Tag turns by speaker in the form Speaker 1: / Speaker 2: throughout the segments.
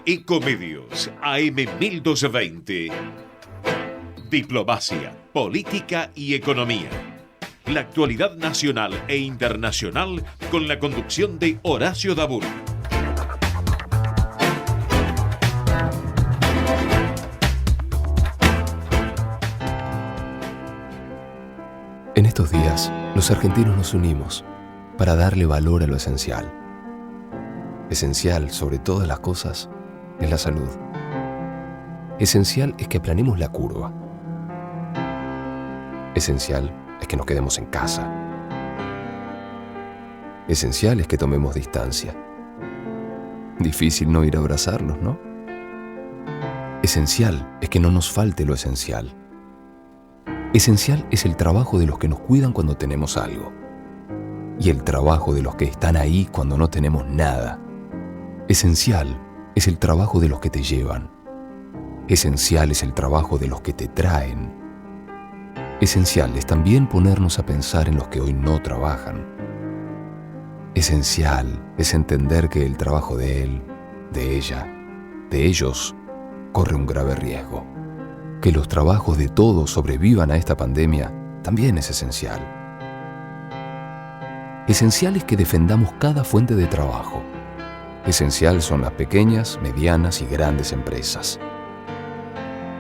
Speaker 1: Ecomedios AM 1220. Diplomacia, política y economía. La actualidad nacional e internacional con la conducción de Horacio Dabur.
Speaker 2: En estos días, los argentinos nos unimos para darle valor a lo esencial. Esencial, sobre todas las cosas, es la salud. Esencial es que aplanemos la curva. Esencial es que nos quedemos en casa. Esencial es que tomemos distancia. Difícil no ir a abrazarnos, ¿no? Esencial es que no nos falte lo esencial. Esencial es el trabajo de los que nos cuidan cuando tenemos algo. Y el trabajo de los que están ahí cuando no tenemos nada. Esencial es el trabajo de los que te llevan. Esencial es el trabajo de los que te traen. Esencial es también ponernos a pensar en los que hoy no trabajan. Esencial es entender que el trabajo de él, de ella, de ellos, corre un grave riesgo. Que los trabajos de todos sobrevivan a esta pandemia también es esencial. Esencial es que defendamos cada fuente de trabajo. Esencial son las pequeñas, medianas y grandes empresas.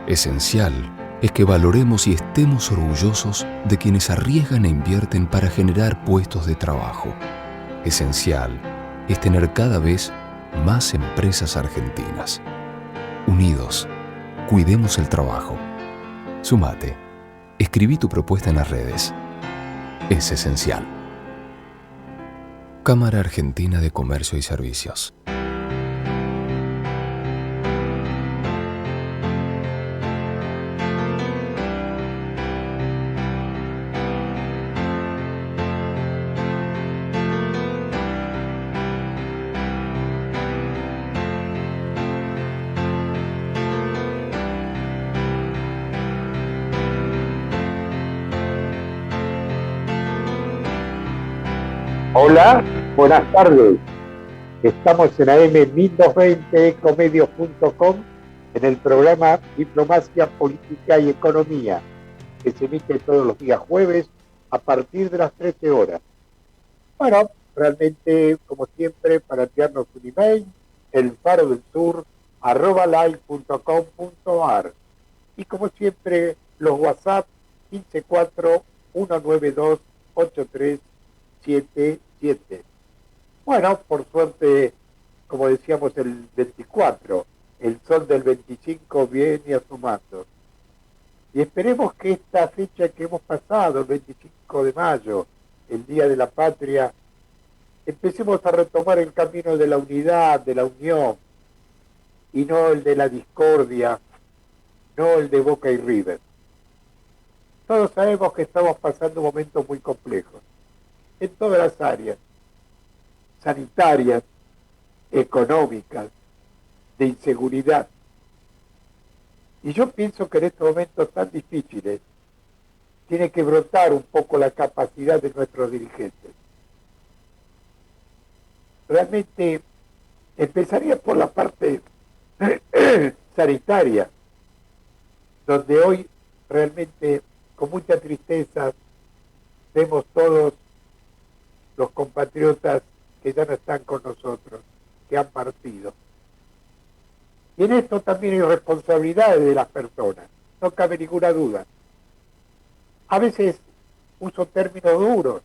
Speaker 2: Esencial es que valoremos y estemos orgullosos de quienes arriesgan e invierten para generar puestos de trabajo. Esencial es tener cada vez más empresas argentinas. Unidos, cuidemos el trabajo. Sumate. Escribí tu propuesta en las redes. Es esencial. Cámara Argentina de Comercio y Servicios.
Speaker 3: Hola, buenas tardes. Estamos en AM 1220 ecomedios.com en el programa Diplomacia, Política y Economía, que se emite todos los días jueves a partir de las 13 horas. Bueno, realmente, como siempre, para enviarnos un email, elfarodelsur@live.com.ar. Y como siempre, los WhatsApp 154-192-8377. Bueno, por suerte, como decíamos el 24, el sol del 25 viene asomando. Y esperemos que esta fecha que hemos pasado, el 25 de mayo, el Día de la Patria, empecemos a retomar el camino de la unidad, de la unión, y no el de la discordia, no el de Boca y River. Todos sabemos que estamos pasando momentos muy complejos, en todas las áreas, sanitarias, económicas, de inseguridad. Y yo pienso que en estos momentos tan difíciles tiene que brotar un poco la capacidad de nuestros dirigentes. Realmente empezaría por la parte sanitaria, donde hoy realmente con mucha tristeza vemos todos los compatriotas que ya no están con nosotros, que han partido. Y en esto también hay responsabilidades de las personas, no cabe ninguna duda. A veces uso términos duros,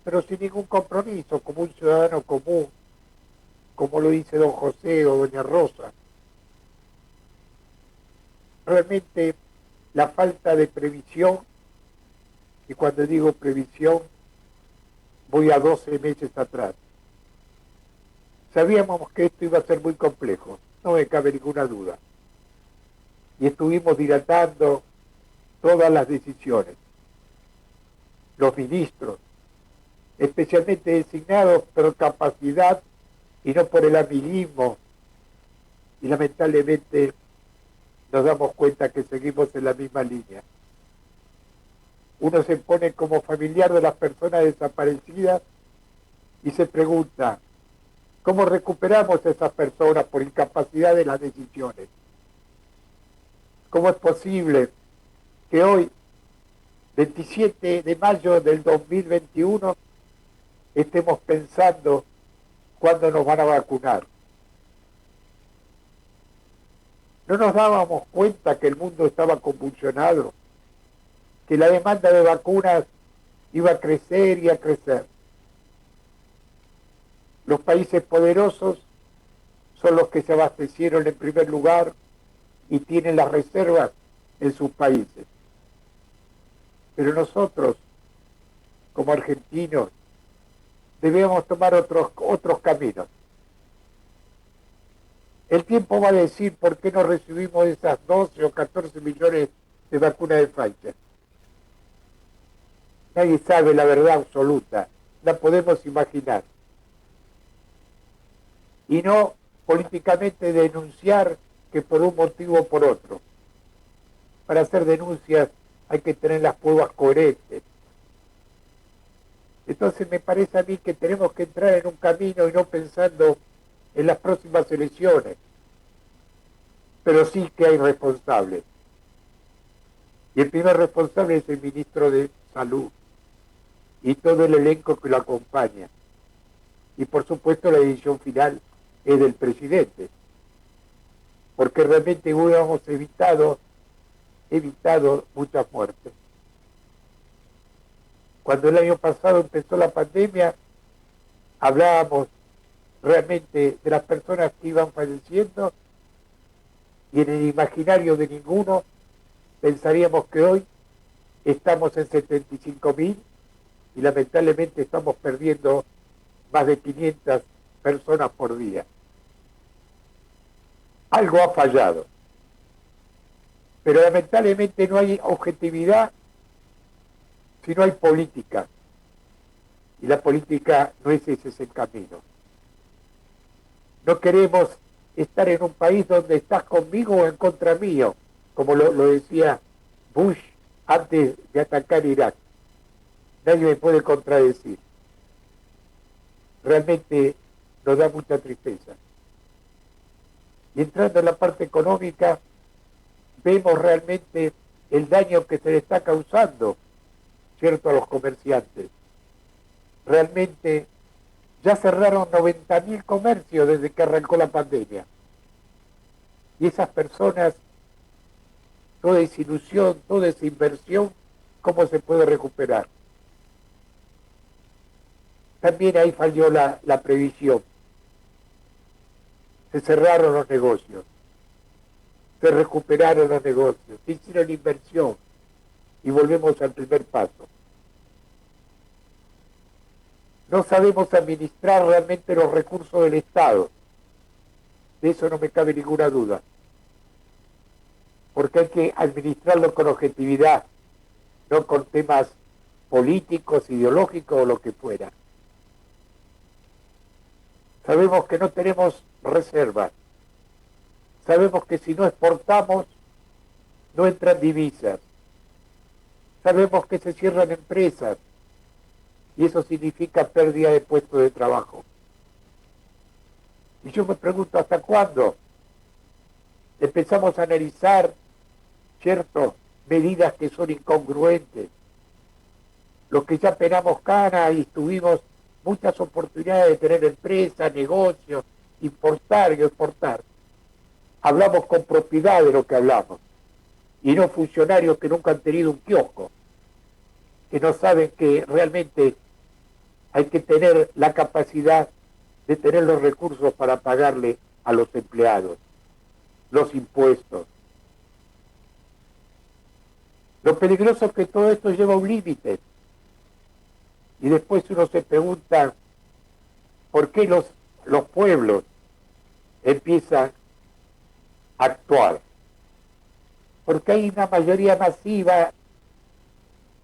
Speaker 3: pero sin ningún compromiso, como un ciudadano común, como lo dice don José o doña Rosa. Realmente la falta de previsión, y cuando digo previsión, voy a 12 meses atrás. Sabíamos que esto iba a ser muy complejo, no me cabe ninguna duda. Y estuvimos dilatando todas las decisiones. Los ministros, especialmente designados por capacidad y no por el amiguismo. Y lamentablemente nos damos cuenta que seguimos en la misma línea. Uno se pone como familiar de las personas desaparecidas y se pregunta, ¿Cómo recuperamos a esas personas por incapacidad de las decisiones? ¿Cómo es posible que hoy, 27 de mayo del 2021, estemos pensando cuándo nos van a vacunar? ¿No nos dábamos cuenta que el mundo estaba convulsionado? Que la demanda de vacunas iba a crecer y a crecer. Los países poderosos son los que se abastecieron en primer lugar y tienen las reservas en sus países. Pero nosotros, como argentinos, debemos tomar otros caminos. El tiempo va a decir por qué no recibimos esas 12 o 14 millones de vacunas de Pfizer. Nadie sabe la verdad absoluta, la podemos imaginar. Y no políticamente denunciar que por un motivo o por otro. Para hacer denuncias hay que tener las pruebas coherentes. Entonces me parece a mí que tenemos que entrar en un camino y no pensando en las próximas elecciones. Pero sí que hay responsables. Y el primer responsable es el ministro de Salud y todo el elenco que lo acompaña. Y por supuesto la decisión final es del presidente. Porque realmente hubiéramos evitado muchas muertes. Cuando el año pasado empezó la pandemia, hablábamos realmente de las personas que iban falleciendo y en el imaginario de ninguno pensaríamos que hoy estamos en 75.000 y lamentablemente estamos perdiendo más de 500 personas por día. Algo ha fallado. Pero lamentablemente no hay objetividad si no hay política. Y la política no es ese el camino. No queremos estar en un país donde estás conmigo o en contra mío, como lo decía Bush antes de atacar Irak. Nadie me puede contradecir. Realmente nos da mucha tristeza. Y entrando en la parte económica, vemos realmente el daño que se le está causando, ¿cierto?, a los comerciantes. Realmente ya cerraron 90.000 comercios desde que arrancó la pandemia. Y esas personas, toda esa ilusión, toda esa inversión, ¿cómo se puede recuperar? También ahí falló la previsión. Se cerraron los negocios, se recuperaron los negocios, se hicieron inversión y volvemos al primer paso. No sabemos administrar realmente los recursos del Estado. De eso no me cabe ninguna duda. Porque hay que administrarlo con objetividad, no con temas políticos, ideológicos o lo que fuera. Sabemos que no tenemos reservas. Sabemos que si no exportamos, no entran divisas. Sabemos que se cierran empresas y eso significa pérdida de puestos de trabajo. Y yo me pregunto, ¿hasta cuándo empezamos a analizar, cierto, medidas que son incongruentes? Los que ya penamos cana y tuvimos muchas oportunidades de tener empresas, negocios, importar y exportar. Hablamos con propiedad de lo que hablamos. Y no funcionarios que nunca han tenido un kiosco, que no saben que realmente hay que tener la capacidad de tener los recursos para pagarle a los empleados, los impuestos. Lo peligroso es que todo esto lleva un límite. Y después uno se pregunta, ¿por qué los pueblos empiezan a actuar? Porque hay una mayoría masiva,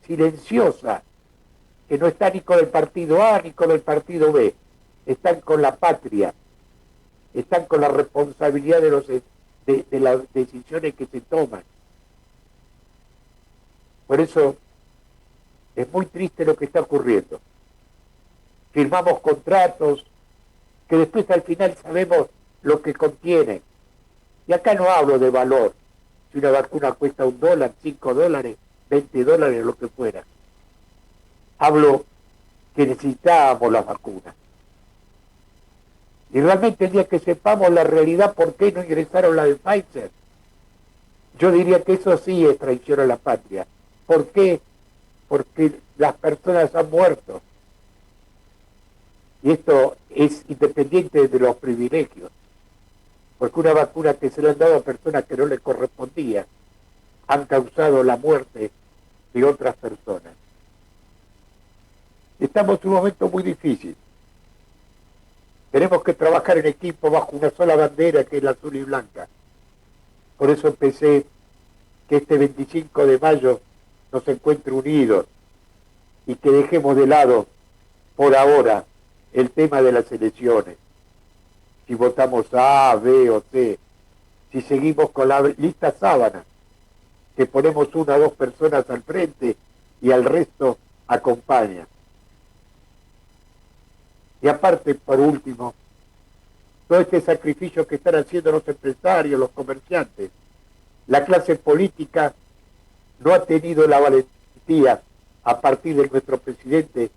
Speaker 3: silenciosa, que no está ni con el partido A ni con el partido B. Están con la patria, están con la responsabilidad de las decisiones que se toman. Por eso es muy triste lo que está ocurriendo. Firmamos contratos que después al final sabemos lo que contiene. Y acá no hablo de valor, si una vacuna cuesta $1, $5, $20, lo que fuera. Hablo que necesitábamos las vacunas. Y realmente el día que sepamos la realidad, ¿por qué no ingresaron la de Pfizer? Yo diría que eso sí es traición a la patria. ¿Por qué? Porque las personas han muerto. Y esto es independiente de los privilegios. Porque una vacuna que se le han dado a personas que no les correspondía han causado la muerte de otras personas. Estamos en un momento muy difícil. Tenemos que trabajar en equipo bajo una sola bandera, que es la azul y blanca. Por eso empecé que este 25 de mayo nos encuentre unidos y que dejemos de lado, por ahora, el tema de las elecciones. Si votamos A, B o C, si seguimos con la lista sábana, que ponemos una o dos personas al frente y al resto acompaña. Y aparte, por último, todo este sacrificio que están haciendo los empresarios, los comerciantes, la clase política no ha tenido la valentía, a partir de nuestro presidente,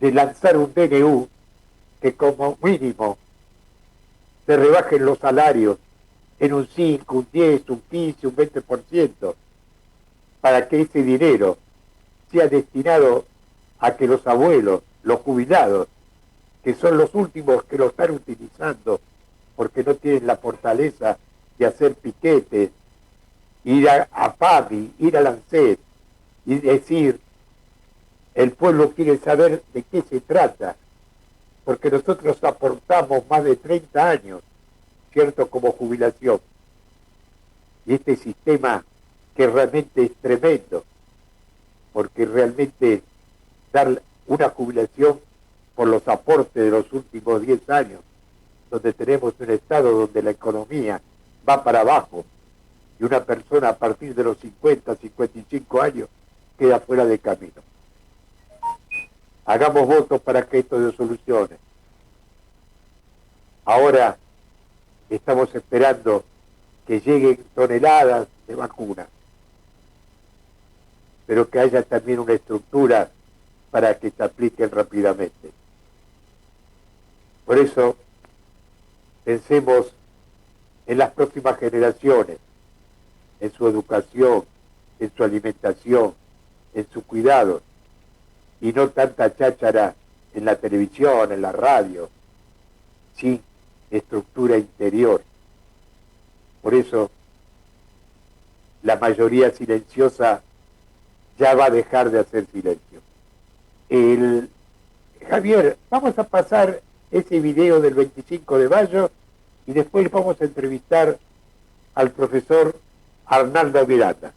Speaker 3: de lanzar un DNU que como mínimo se rebajen los salarios en un 5, un 10, un 15, un 20%, para que ese dinero sea destinado a que los abuelos, los jubilados, que son los últimos que lo están utilizando porque no tienen la fortaleza de hacer piquetes, ir a PAMI, ir a Lancet y decir, el pueblo quiere saber de qué se trata, porque nosotros aportamos más de 30 años, ¿cierto?, como jubilación. Y este sistema que realmente es tremendo, porque realmente dar una jubilación por los aportes de los últimos 10 años, donde tenemos un estado donde la economía va para abajo, y una persona a partir de los 50, 55 años queda fuera de camino. Hagamos votos para que esto se solucione. Ahora estamos esperando que lleguen toneladas de vacunas, pero que haya también una estructura para que se apliquen rápidamente. Por eso, pensemos en las próximas generaciones, en su educación, en su alimentación, en su cuidado, y no tanta cháchara en la televisión, en la radio, sin estructura interior. Por eso, la mayoría silenciosa ya va a dejar de hacer silencio. Javier, vamos a pasar ese video del 25 de mayo y después vamos a entrevistar al profesor Arnaldo Miranda.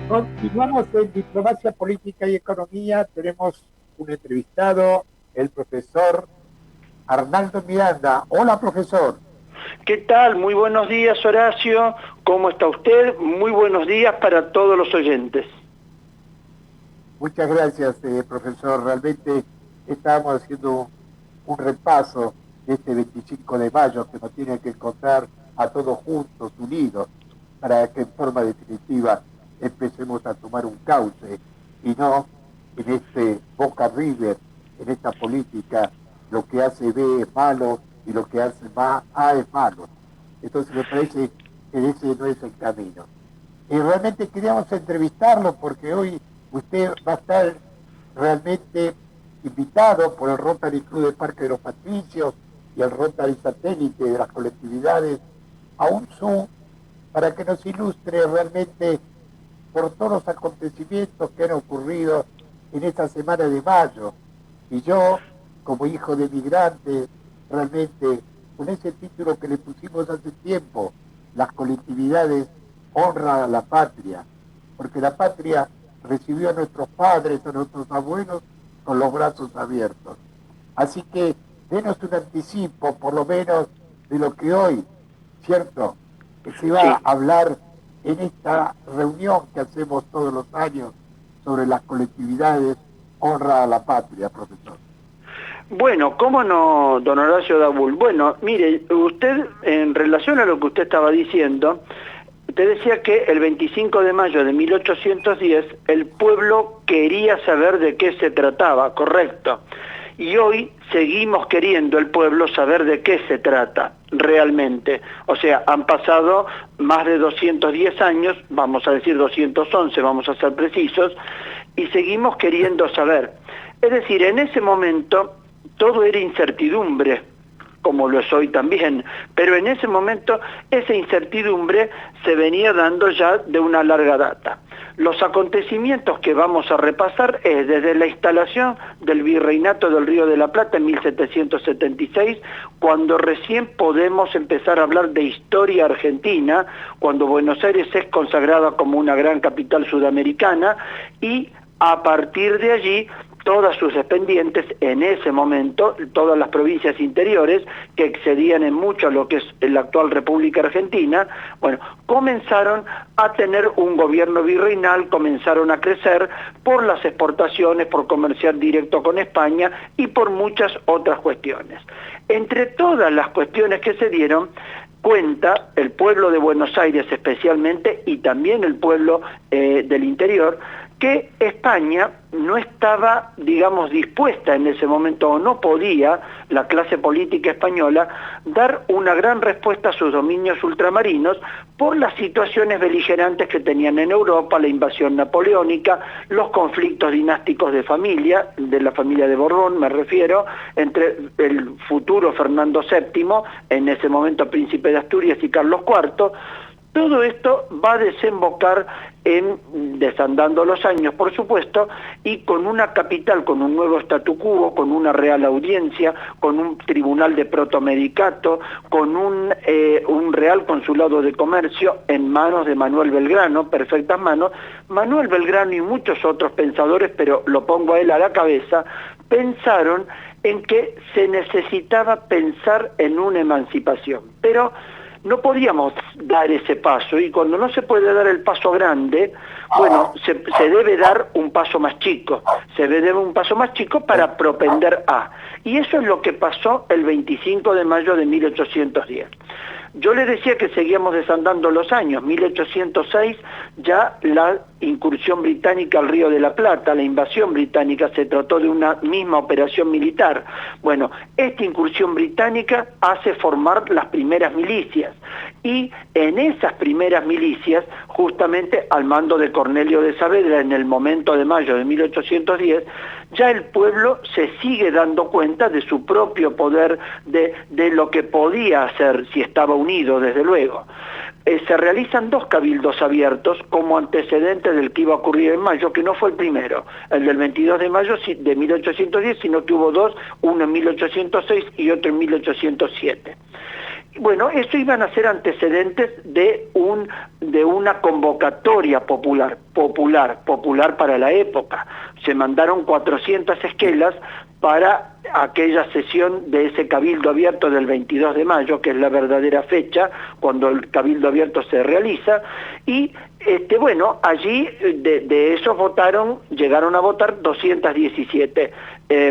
Speaker 3: Continuamos en Diplomacia Política y Economía. Tenemos un entrevistado, el profesor Arnaldo Miranda. Hola, profesor.
Speaker 4: ¿Qué tal? Muy buenos días, Horacio. ¿Cómo está usted? Muy buenos días para todos los oyentes.
Speaker 3: Muchas gracias, profesor. Realmente estábamos haciendo un repaso de este 25 de mayo que nos tiene que encontrar a todos juntos, unidos, para que en forma definitiva empecemos a tomar un cauce y no en este Boca River, en esta política, lo que hace B es malo y lo que hace A es malo. Entonces me parece que ese no es el camino. Y realmente queríamos entrevistarlo porque hoy usted va a estar realmente invitado por el Rotary Club de Parque de los Patricios y el Rotary Satélite de las colectividades a un Zoom para que nos ilustre realmente por todos los acontecimientos que han ocurrido en esta semana de mayo. Y yo, como hijo de migrantes, realmente con ese título que le pusimos hace tiempo, las colectividades honran a la patria, porque la patria recibió a nuestros padres, a nuestros abuelos, con los brazos abiertos. Así que denos un anticipo, por lo menos, de lo que hoy, ¿cierto?, que se va a hablar en esta reunión que hacemos todos los años sobre las colectividades honra a la patria, profesor.
Speaker 4: Bueno, ¿cómo no, don Horacio Dabul? Bueno, mire, usted, en relación a lo que usted estaba diciendo, usted decía que el 25 de mayo de 1810 el pueblo quería saber de qué se trataba, correcto. Y hoy seguimos queriendo el pueblo saber de qué se trata realmente. O sea, han pasado más de 210 años, vamos a decir 211, vamos a ser precisos, y seguimos queriendo saber. Es decir, en ese momento todo era incertidumbre, como lo es hoy también, pero en ese momento esa incertidumbre se venía dando ya de una larga data. Los acontecimientos que vamos a repasar es desde la instalación del Virreinato del Río de la Plata en 1776, cuando recién podemos empezar a hablar de historia argentina, cuando Buenos Aires es consagrada como una gran capital sudamericana, y a partir de allí todas sus dependientes en ese momento, todas las provincias interiores, que excedían en mucho a lo que es la actual República Argentina, bueno, comenzaron a tener un gobierno virreinal, comenzaron a crecer por las exportaciones, por comerciar directo con España y por muchas otras cuestiones. Entre todas las cuestiones que se dieron, cuenta el pueblo de Buenos Aires especialmente y también el pueblo del interior, que España no estaba, digamos, dispuesta en ese momento, o no podía, la clase política española, dar una gran respuesta a sus dominios ultramarinos por las situaciones beligerantes que tenían en Europa, la invasión napoleónica, los conflictos dinásticos de familia, de la familia de Borbón me refiero, entre el futuro Fernando VII, en ese momento príncipe de Asturias, y Carlos IV. Todo esto va a desembocar en, desandando los años, por supuesto, y con una capital, con un nuevo statu quo, con una real audiencia, con un tribunal de protomedicato, con un real consulado de comercio en manos de Manuel Belgrano, perfectas manos. Manuel Belgrano y muchos otros pensadores, pero lo pongo a él a la cabeza, pensaron en que se necesitaba pensar en una emancipación, pero no podíamos dar ese paso, y cuando no se puede dar el paso grande, bueno, se debe dar un paso más chico, se debe dar un paso más chico para propender a. Y eso es lo que pasó el 25 de mayo de 1810. Yo le decía que seguíamos desandando los años. 1806 ya la incursión británica al Río de la Plata, la invasión británica, se trató de una misma operación militar. Bueno, esta incursión británica hace formar las primeras milicias, y en esas primeras milicias, justamente al mando de Cornelio de Saavedra en el momento de mayo de 1810, ya el pueblo se sigue dando cuenta de su propio poder, de lo que podía hacer si estaba unido, desde luego. Se realizan 2 cabildos abiertos como antecedente del que iba a ocurrir en mayo, que no fue el primero, el del 22 de mayo de 1810, sino que hubo 2, uno en 1806 y otro en 1807. Bueno, eso iban a ser antecedentes de una convocatoria popular para la época. Se mandaron 400 esquelas para aquella sesión de ese cabildo abierto del 22 de mayo, que es la verdadera fecha cuando el cabildo abierto se realiza, y bueno, allí de esos llegaron a votar 217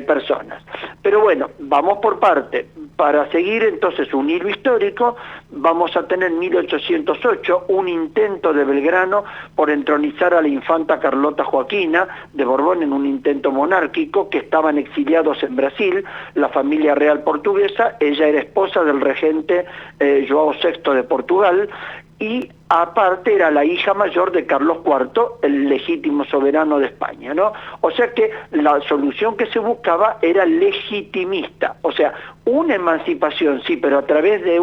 Speaker 4: personas. Pero bueno, vamos por parte. Para seguir entonces un hilo histórico, vamos a tener en 1808 un intento de Belgrano por entronizar a la infanta Carlota Joaquina de Borbón en un intento monárquico, que estaban exiliados en Brasil, la familia real portuguesa. Ella era esposa del regente João VI de Portugal, y aparte era la hija mayor de Carlos IV, el legítimo soberano de España, ¿no? O sea que la solución que se buscaba era legitimista, o sea, una emancipación, sí, pero a través de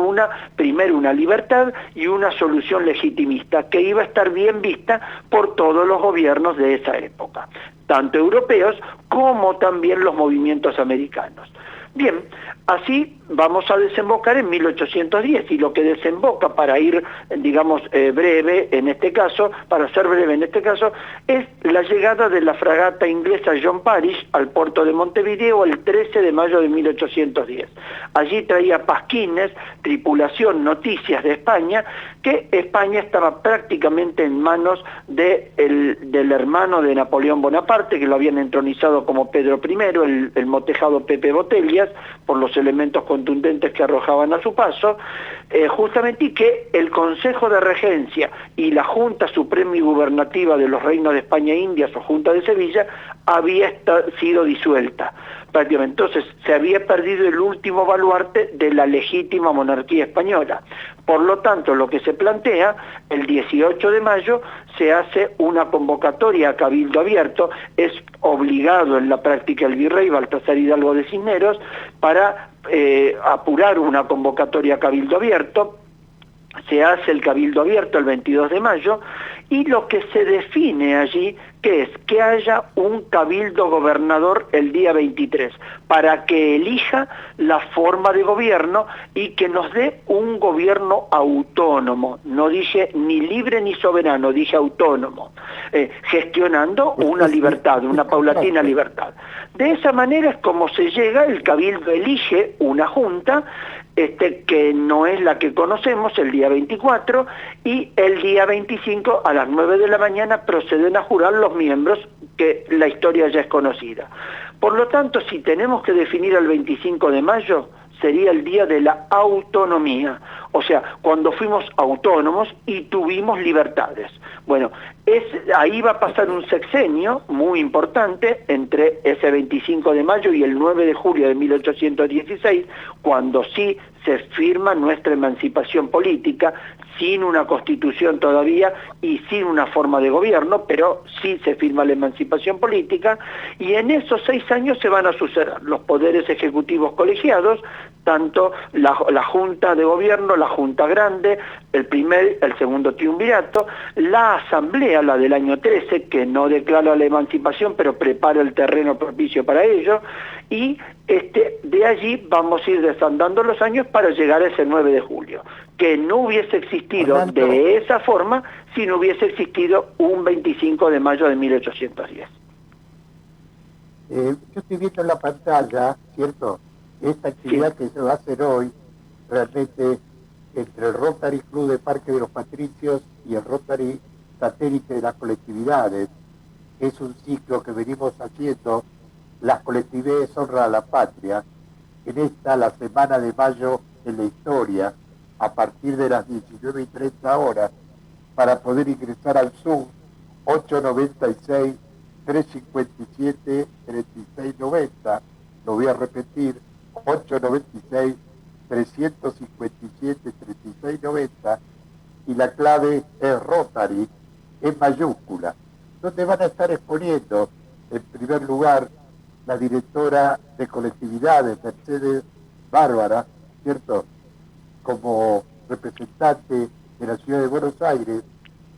Speaker 4: primero una libertad y una solución legitimista, que iba a estar bien vista por todos los gobiernos de esa época, tanto europeos como también los movimientos americanos. Bien, así vamos a desembocar en 1810, y lo que desemboca, para ir, digamos, breve en este caso, para ser breve en este caso, es la llegada de la fragata inglesa John Parish al puerto de Montevideo el 13 de mayo de 1810. Allí traía pasquines, tripulación, noticias de España, que España estaba prácticamente en manos del hermano de Napoleón Bonaparte, que lo habían entronizado como Pedro I, el motejado Pepe Botellas, por los elementos contundentes que arrojaban a su paso, justamente, y que el Consejo de Regencia y la Junta Suprema y Gubernativa de los Reinos de España e Indias, o Junta de Sevilla, había sido disuelta prácticamente. Entonces se había perdido el último baluarte de la legítima monarquía española. Por lo tanto, lo que se plantea, el 18 de mayo se hace una convocatoria a cabildo abierto, es obligado en la práctica el virrey Baltasar Hidalgo de Cisneros para apurar una convocatoria a cabildo abierto. Se hace el cabildo abierto el 22 de mayo, y lo que se define allí, que es que haya un cabildo gobernador el día 23, para que elija la forma de gobierno y que nos dé un gobierno autónomo. No dije ni libre ni soberano, dije autónomo, gestionando una libertad, una paulatina libertad. De esa manera es como se llega, el cabildo elige una junta, que no es la que conocemos, el día 24, y el día 25 a las 9 de la mañana proceden a jurar los miembros, que la historia ya es conocida. Por lo tanto, si tenemos que definir el 25 de mayo, sería el día de la autonomía, o sea, cuando fuimos autónomos y tuvimos libertades. Bueno, ahí va a pasar un sexenio muy importante entre ese 25 de mayo y el 9 de julio de 1816, cuando sí se firma nuestra emancipación política, sin una constitución todavía y sin una forma de gobierno, pero sí se firma la emancipación política, y en esos 6 años se van a suceder los poderes ejecutivos colegiados, tanto la Junta de Gobierno, la Junta Grande, el segundo triunvirato, la Asamblea, la del año 13, que no declara la emancipación, pero prepara el terreno propicio para ello, y de allí vamos a ir desandando los años para llegar a ese 9 de julio, que no hubiese existido
Speaker 3: Fernando,
Speaker 4: de esa forma si no hubiese existido un 25 de mayo de 1810.
Speaker 3: yo estoy viendo en la pantalla, ¿cierto? Esta actividad que se va a hacer hoy, realmente entre el Rotary Club de Parque de los Patricios y el Rotary Satélite de las Colectividades, es un ciclo que venimos haciendo, las colectividades honra a la patria, en esta, la semana de mayo en la historia, a partir de las 19:30 horas, para poder ingresar al Zoom 896-357-3690, lo voy a repetir, 896-357-3690, y la clave es Rotary, en mayúscula, donde van a estar exponiendo, en primer lugar, la directora de colectividades, Mercedes Bárbara, ¿cierto?, como representante de la ciudad de Buenos Aires,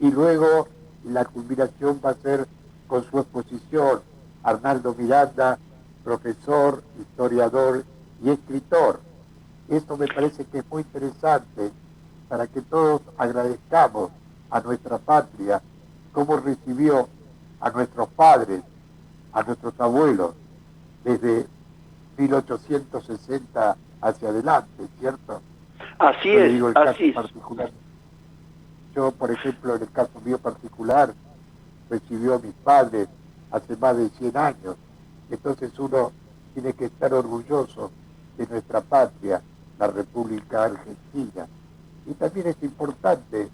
Speaker 3: y luego la culminación va a ser con su exposición Arnaldo Miranda, profesor, historiador y escritor. Esto me parece que es muy interesante para que todos agradezcamos a nuestra patria cómo recibió a nuestros padres, a nuestros abuelos, desde 1860 hacia adelante, ¿cierto?
Speaker 4: Así
Speaker 3: Yo le
Speaker 4: es,
Speaker 3: digo el
Speaker 4: así
Speaker 3: caso
Speaker 4: es.
Speaker 3: particular. Yo, por ejemplo, en el caso mío particular, recibió a mis padres hace más de 100 años. Entonces uno tiene que estar orgulloso de nuestra patria, la República Argentina. Y también es importante,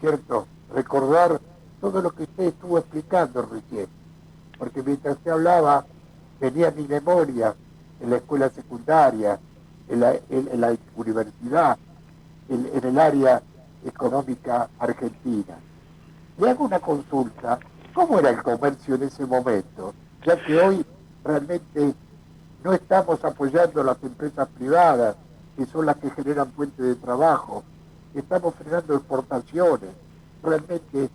Speaker 3: ¿cierto?, recordar todo lo que usted estuvo explicando recién. Porque mientras usted hablaba, venía mi memoria en la escuela secundaria, en la universidad, en el área económica argentina. Le hago una consulta, ¿cómo era el comercio en ese momento? Ya que hoy realmente no estamos apoyando a las empresas privadas, que son las que generan fuentes de trabajo, estamos frenando exportaciones, realmente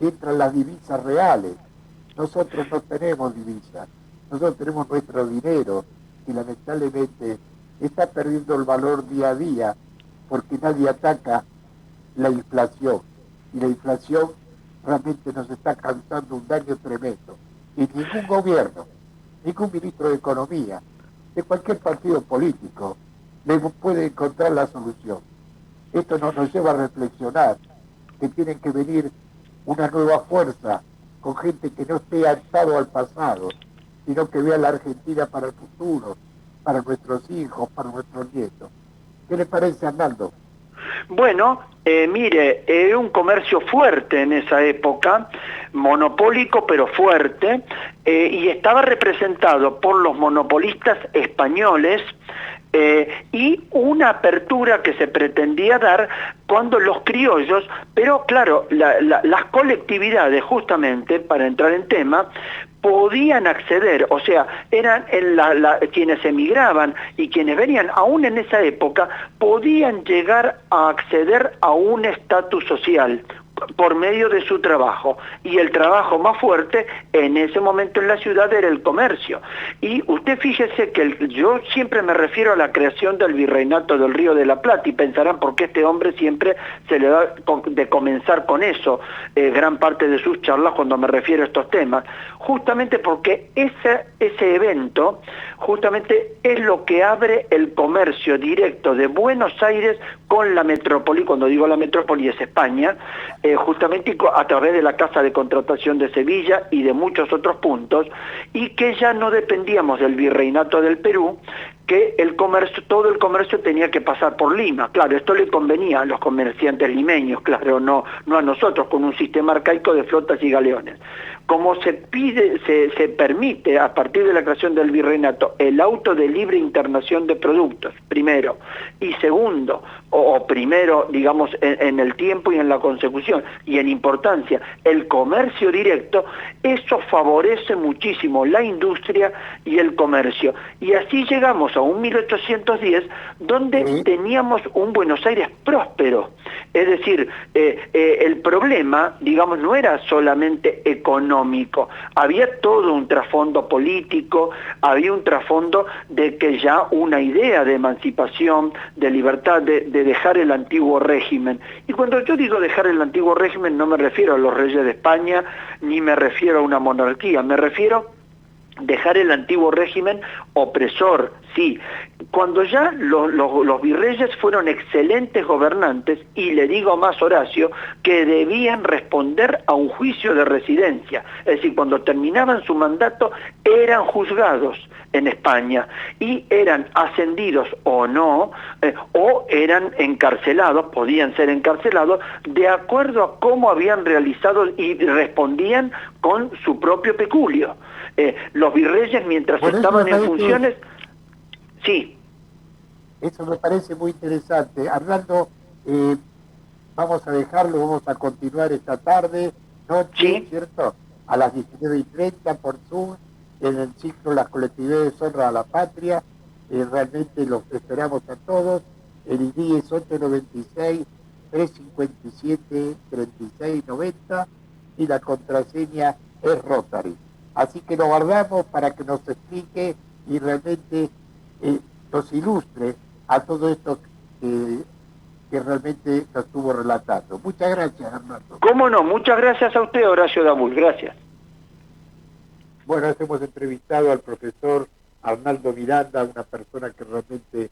Speaker 3: entran las divisas reales. Nosotros no tenemos divisas, nosotros tenemos nuestro dinero y lamentablemente está perdiendo el valor día a día porque nadie ataca la inflación y la inflación realmente nos está causando un daño tremendo y ningún gobierno, ningún ministro de Economía de cualquier partido político le puede encontrar la solución. Esto nos lleva a reflexionar que tienen que venir una nueva fuerza con gente que no esté atado al pasado, sino que vea la Argentina para el futuro, para nuestros hijos, para nuestros nietos. ¿Qué le parece, Arnaldo?
Speaker 4: Bueno, mire, era un comercio fuerte en esa época, monopólico pero fuerte, y estaba representado por los monopolistas españoles, y una apertura que se pretendía dar cuando los criollos, pero claro, las colectividades, justamente, para entrar en tema, podían acceder, o sea, eran quienes emigraban y quienes venían, aún en esa época, podían llegar a acceder a un estatus social por medio de su trabajo, y el trabajo más fuerte en ese momento en la ciudad era el comercio. Y usted fíjese que yo siempre me refiero a la creación del Virreinato del Río de la Plata, y pensarán por qué este hombre siempre se le da de comenzar con eso, gran parte de sus charlas cuando me refiero a estos temas, justamente porque ese evento justamente es lo que abre el comercio directo de Buenos Aires con la metrópoli. Cuando digo la metrópoli es España, justamente a través de la Casa de Contratación de Sevilla y de muchos otros puntos, y que ya no dependíamos del Virreinato del Perú, que todo el comercio tenía que pasar por Lima. Claro, esto le convenía a los comerciantes limeños, claro, no a nosotros, con un sistema arcaico de flotas y galeones. Como se permite, a partir de la creación del virreinato, el auto de libre internación de productos, primero, y segundo, o primero, digamos, en el tiempo y en la consecución, y en importancia, el comercio directo, eso favorece muchísimo la industria y el comercio. Y así llegamos a un 1810, donde teníamos un Buenos Aires próspero. Es decir, el problema, digamos, no era solamente económico, había todo un trasfondo político, había un trasfondo de que ya una idea de emancipación, de libertad, de dejar el antiguo régimen. Y cuando yo digo dejar el antiguo régimen, no me refiero a los reyes de España, ni me refiero a una monarquía, me refiero dejar el antiguo régimen opresor, sí. Cuando ya los virreyes fueron excelentes gobernantes, y le digo más, Horacio, que debían responder a un juicio de residencia, es decir, cuando terminaban su mandato eran juzgados en España y eran ascendidos o no, o eran encarcelados, podían ser encarcelados, de acuerdo a cómo habían realizado, y respondían con su propio peculio. Los virreyes, mientras estaban en funciones... Sí.
Speaker 3: Eso me parece muy interesante. Arnaldo, vamos a dejarlo, vamos a continuar esta tarde, noche,
Speaker 4: ¿sí?
Speaker 3: ¿Cierto? A las 19:30 por Zoom, en el ciclo Las colectividades honran a la patria. Realmente los esperamos a todos. El ID es 896-357-3690 y la contraseña es Rotary. Así que lo guardamos para que nos explique y realmente nos ilustre a todo esto que realmente nos estuvo relatando. Muchas gracias, Arnaldo.
Speaker 4: ¿Cómo no? Muchas gracias a usted, Horacio Dabul. Gracias.
Speaker 3: Bueno, hemos entrevistado al profesor Arnaldo Miranda, una persona que realmente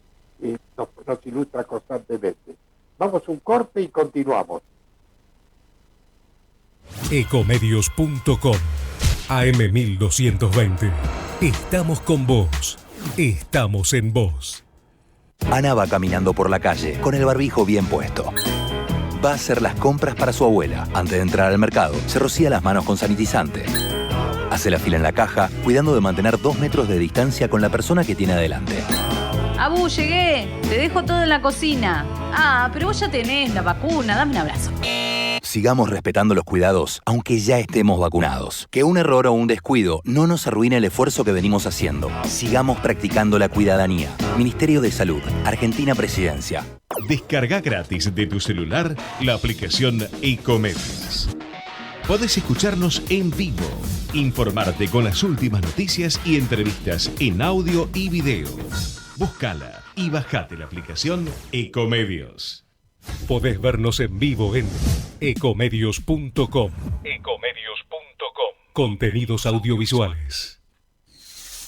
Speaker 3: nos ilustra constantemente. Vamos a un corte y continuamos.
Speaker 5: Ecomedios.com AM1220. Estamos con vos. Estamos en vos.
Speaker 2: Ana va caminando por la calle con el barbijo bien puesto. Va a hacer las compras para su abuela. Antes de entrar al mercado, se rocía las manos con sanitizante. Hace la fila en la caja, cuidando de mantener 2 metros de distancia con la persona que tiene adelante.
Speaker 6: Abu, llegué. Te dejo todo en la cocina. Ah, pero vos ya tenés la vacuna. Dame un abrazo.
Speaker 7: Sigamos respetando los cuidados, aunque ya estemos vacunados. Que un error o un descuido no nos arruine el esfuerzo que venimos haciendo. Sigamos practicando la cuidadanía. Ministerio de Salud, Argentina Presidencia.
Speaker 1: Descarga gratis de tu celular la aplicación Ecomedios. Podés escucharnos en vivo, informarte con las últimas noticias y entrevistas en audio y video. Búscala y bajate la aplicación Ecomedios.
Speaker 5: Podés vernos en vivo en ecomedios.com. Contenidos audiovisuales.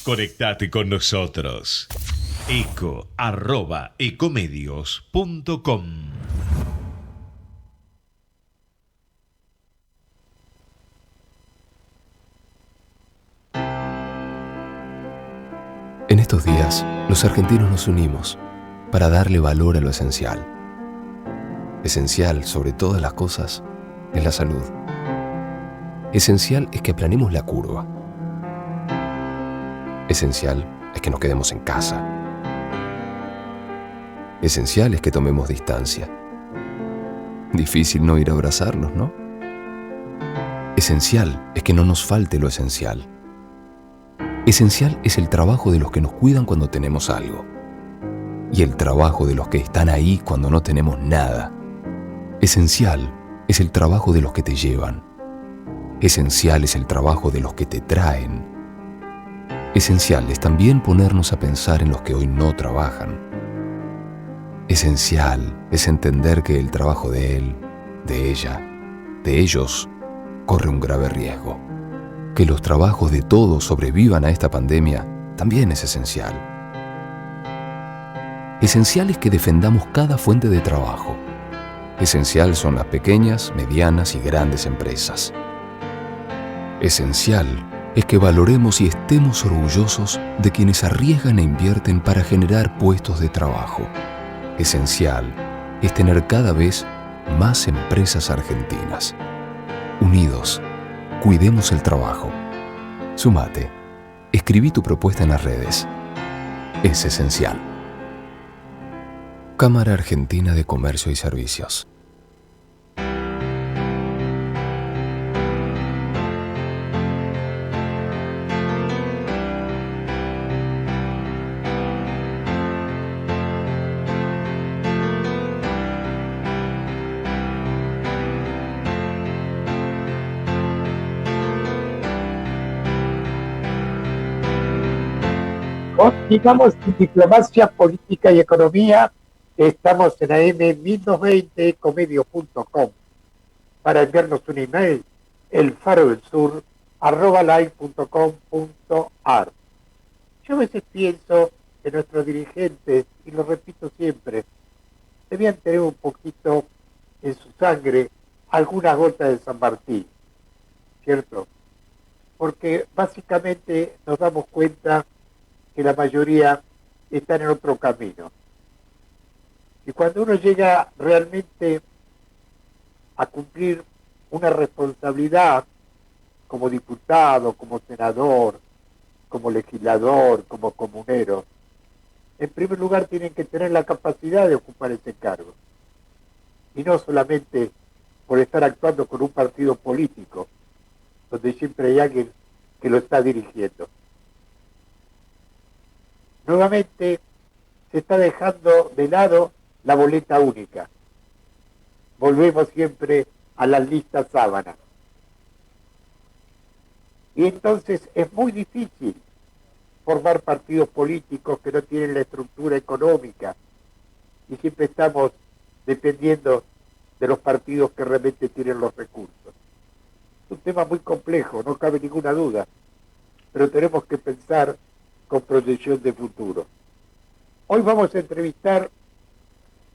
Speaker 1: Conectate con nosotros. eco@ecomedios.com.
Speaker 2: En estos días, los argentinos nos unimos para darle valor a lo esencial. Esencial, sobre todas las cosas, es la salud. Esencial es que aplanemos la curva. Esencial es que nos quedemos en casa. Esencial es que tomemos distancia. Difícil no ir a abrazarnos, ¿no? Esencial es que no nos falte lo esencial. Esencial es el trabajo de los que nos cuidan cuando tenemos algo. Y el trabajo de los que están ahí cuando no tenemos nada. Esencial es el trabajo de los que te llevan. Esencial es el trabajo de los que te traen. Esencial es también ponernos a pensar en los que hoy no trabajan. Esencial es entender que el trabajo de él, de ella, de ellos, corre un grave riesgo. Que los trabajos de todos sobrevivan a esta pandemia también es esencial. Esencial es que defendamos cada fuente de trabajo. Esencial son las pequeñas, medianas y grandes empresas. Esencial es que valoremos y estemos orgullosos de quienes arriesgan e invierten para generar puestos de trabajo. Esencial es tener cada vez más empresas argentinas. Unidos, cuidemos el trabajo. Sumate. Escribí tu propuesta en las redes. Es esencial. Cámara Argentina de Comercio y Servicios.
Speaker 3: Continuamos en Diplomacia, Política y Economía. Estamos en AM1220 ecomedios.com. Para enviarnos un email, elfarodelsur@live.com.ar. Yo a veces pienso que nuestros dirigentes, y lo repito siempre, debían tener un poquito en su sangre algunas gotas de San Martín, ¿cierto? Porque básicamente nos damos cuenta que la mayoría están en otro camino. Y cuando uno llega realmente a cumplir una responsabilidad como diputado, como senador, como legislador, como comunero, en primer lugar tienen que tener la capacidad de ocupar ese cargo. Y no solamente por estar actuando con un partido político, donde siempre hay alguien que lo está dirigiendo. Nuevamente se está dejando de lado la boleta única. Volvemos siempre a las listas sábanas. Y entonces es muy difícil formar partidos políticos que no tienen la estructura económica y siempre estamos dependiendo de los partidos que realmente tienen los recursos. Es un tema muy complejo, no cabe ninguna duda, pero tenemos que pensar con proyección de futuro. Hoy vamos a entrevistar a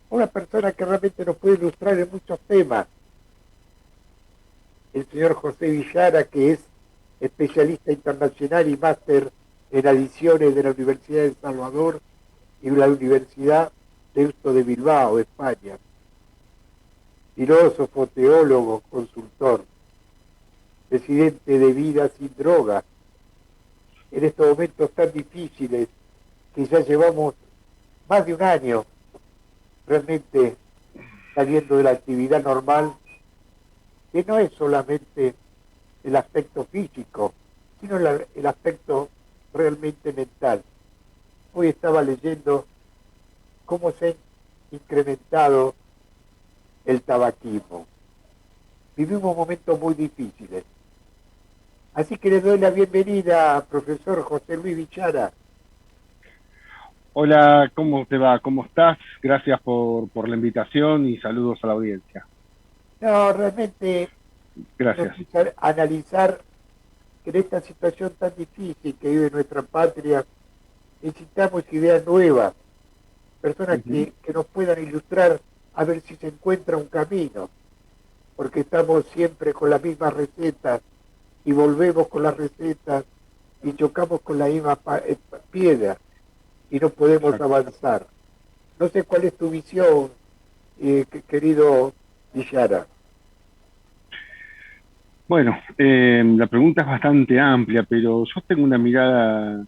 Speaker 3: una persona que realmente nos puede ilustrar en muchos temas. El señor José Villara, que es especialista internacional y máster en adiciones de la Universidad de El Salvador y la Universidad Deusto de Bilbao, España. Filósofo, teólogo, consultor, presidente de Vida Sin Drogas. En estos momentos tan difíciles que ya llevamos más de un año realmente saliendo de la actividad normal, que no es solamente el aspecto físico, sino el aspecto realmente mental. Hoy estaba leyendo cómo se ha incrementado el tabaquismo. Vivimos momentos muy difíciles. Así que le doy la bienvenida al profesor José Luis Villara.
Speaker 8: Hola, ¿cómo te va? ¿Cómo estás? Gracias por la invitación y saludos a la audiencia.
Speaker 3: No, realmente
Speaker 8: Gracias.
Speaker 3: nos gusta analizar que en esta situación tan difícil que vive nuestra patria, necesitamos ideas nuevas, personas que nos puedan ilustrar a ver si se encuentra un camino, porque estamos siempre con las mismas recetas y volvemos con las recetas y chocamos con la misma piedra y no podemos avanzar. No sé cuál es tu visión, querido Villara.
Speaker 8: Bueno, la pregunta es bastante amplia, pero yo tengo una mirada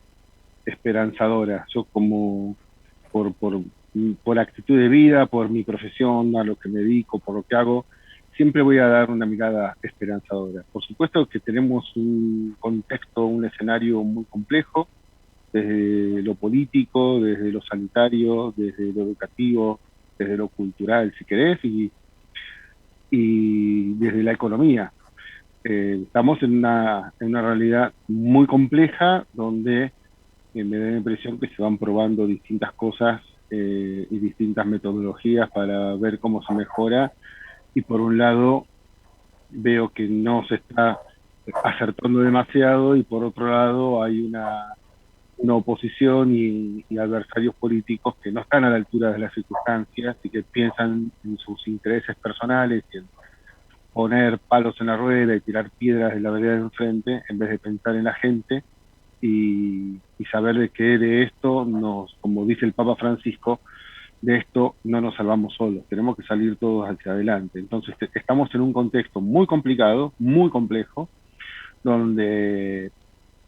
Speaker 8: esperanzadora. Yo como por actitud de vida, por mi profesión, a lo que me dedico, por lo que hago, siempre voy a dar una mirada esperanzadora. Por supuesto que tenemos un contexto, un escenario muy complejo, desde lo político, desde lo sanitario, desde lo educativo, desde lo cultural, si querés, y desde la economía. Estamos en una realidad muy compleja donde me da la impresión que se van probando distintas cosas y distintas metodologías para ver cómo se mejora, y por un lado veo que no se está acertando demasiado, y por otro lado hay una oposición y adversarios políticos que no están a la altura de las circunstancias y que piensan en sus intereses personales y en poner palos en la rueda y tirar piedras de la vereda de enfrente en vez de pensar en la gente y saber de que de esto como dice el Papa Francisco, de esto no nos salvamos solos, tenemos que salir todos hacia adelante. Entonces estamos en un contexto muy complicado, muy complejo, donde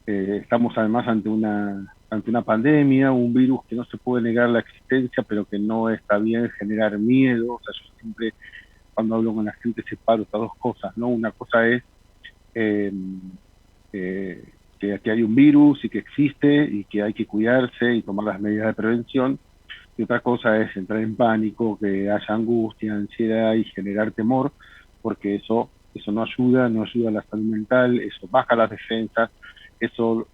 Speaker 8: estamos además ante una pandemia, un virus que no se puede negar la existencia, pero que no está bien generar miedo. O sea, yo siempre, cuando hablo con la gente, separo estas dos cosas, ¿no? Una cosa es que aquí hay un virus y que existe y que hay que cuidarse y tomar las medidas de prevención, y otra cosa es entrar en pánico, que haya angustia, ansiedad y generar temor, porque eso no ayuda a la salud mental, eso baja las defensas, eso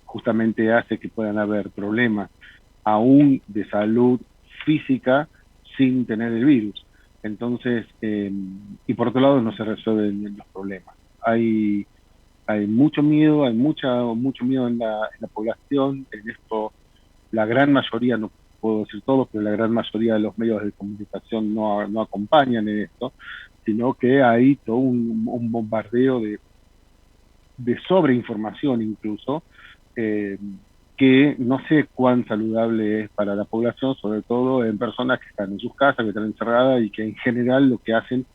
Speaker 8: justamente hace que puedan haber problemas aún de salud física sin tener el virus. Entonces, y por otro lado no se resuelven los problemas. Hay mucho miedo, hay mucho miedo en la población. En esto la gran mayoría, no puedo decir todos, pero la gran mayoría de los medios de comunicación no acompañan en esto, sino que hay todo un bombardeo de sobreinformación incluso, que no sé cuán saludable es para la población, sobre todo en personas que están en sus casas, que están encerradas y que en general lo que hacen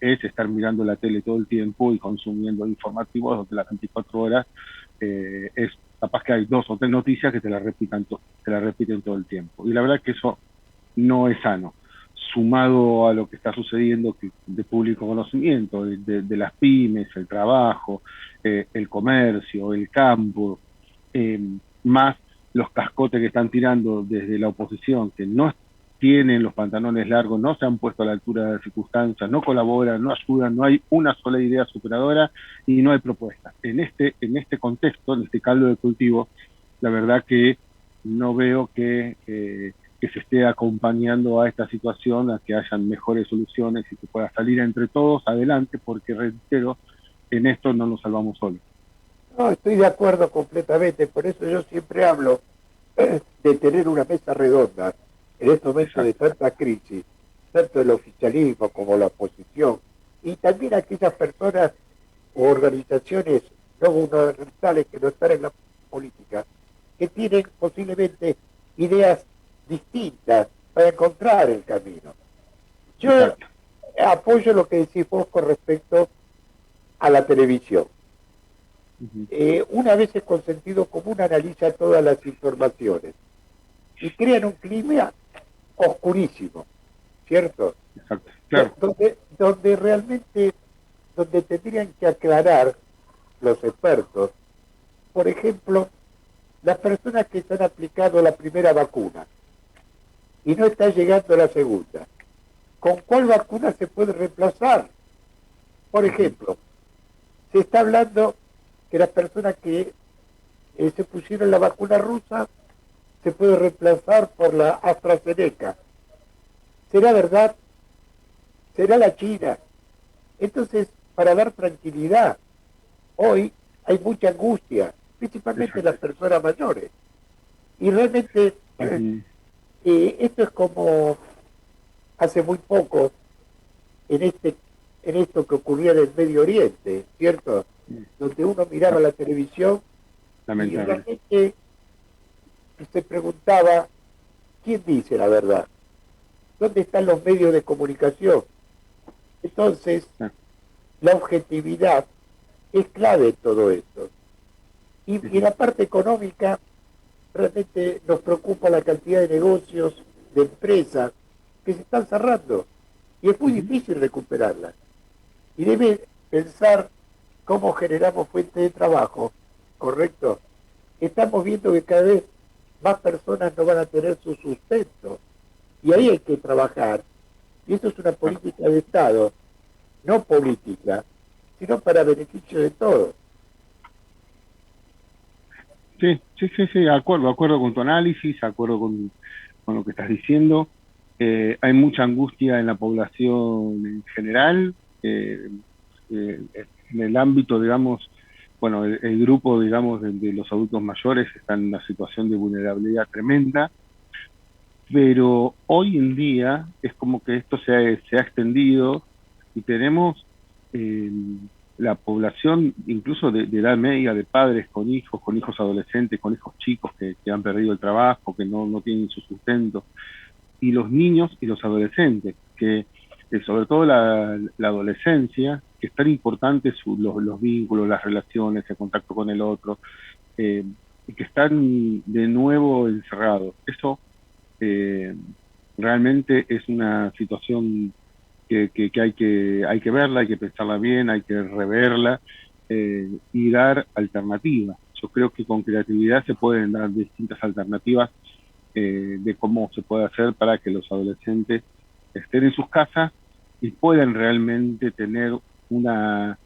Speaker 8: es estar mirando la tele todo el tiempo y consumiendo informativos donde las 24 horas es capaz que hay 2 o 3 noticias que te la repiten todo el tiempo. Y la verdad que eso no es sano, sumado a lo que está sucediendo de público conocimiento, de las pymes, el trabajo, el comercio, el campo, más los cascotes que están tirando desde la oposición, que no tienen los pantalones largos, no se han puesto a la altura de las circunstancias, no colaboran, no ayudan, no hay una sola idea superadora y no hay propuestas. En este contexto, en este caldo de cultivo, la verdad que no veo que se esté acompañando a esta situación, a que hayan mejores soluciones y que pueda salir entre todos adelante, porque reitero, en esto no nos salvamos solos.
Speaker 3: No, estoy de acuerdo completamente, por eso yo siempre hablo de tener una mesa redonda en estos momentos de tanta crisis, tanto el oficialismo como la oposición, y también aquellas personas o organizaciones no gubernamentales que no están en la política, que tienen posiblemente ideas distintas para encontrar el camino. Yo apoyo lo que decís vos con respecto a la televisión. Una vez es con sentido común analiza todas las informaciones, y crean un clima oscurísimo, ¿cierto?
Speaker 8: Exacto, claro.
Speaker 3: Donde realmente, donde tendrían que aclarar los expertos, por ejemplo, las personas que se han aplicado la primera vacuna y no está llegando la segunda, ¿con cuál vacuna se puede reemplazar? Por ejemplo, se está hablando que las personas que se pusieron la vacuna rusa se puede reemplazar por la AstraZeneca. ¿Será verdad? ¿Será la China? Entonces, para dar tranquilidad, hoy hay mucha angustia, principalmente en las personas mayores. Y realmente, esto es como hace muy poco, en esto que ocurría en el Medio Oriente, ¿cierto? Donde uno miraba la televisión y realmente se preguntaba, ¿quién dice la verdad? ¿Dónde están los medios de comunicación? Entonces, la objetividad es clave en todo esto. Y en la parte económica, realmente nos preocupa la cantidad de negocios, de empresas que se están cerrando. Y es muy difícil recuperarlas. Y debe pensar cómo generamos fuentes de trabajo, ¿correcto? Estamos viendo que cada vez más personas no van a tener su sustento. Y ahí hay que trabajar. Y eso es una política de Estado, no política, sino para beneficio de todos.
Speaker 8: Sí, de acuerdo con tu análisis, de acuerdo con lo que estás diciendo. Hay mucha angustia en la población en general, en el ámbito, digamos, bueno, el grupo, digamos, de los adultos mayores está en una situación de vulnerabilidad tremenda, pero hoy en día es como que esto se ha extendido y tenemos la población incluso de edad media, de padres con hijos adolescentes, con hijos chicos que han perdido el trabajo, que no tienen su sustento, y los niños y los adolescentes, que sobre todo la adolescencia, que es tan importante los vínculos, las relaciones, el contacto con el otro, y que están de nuevo encerrados. Eso realmente es una situación que hay que verla, hay que pensarla bien, hay que reverla y dar alternativas. Yo creo que con creatividad se pueden dar distintas alternativas de cómo se puede hacer para que los adolescentes estén en sus casas y puedan realmente tener una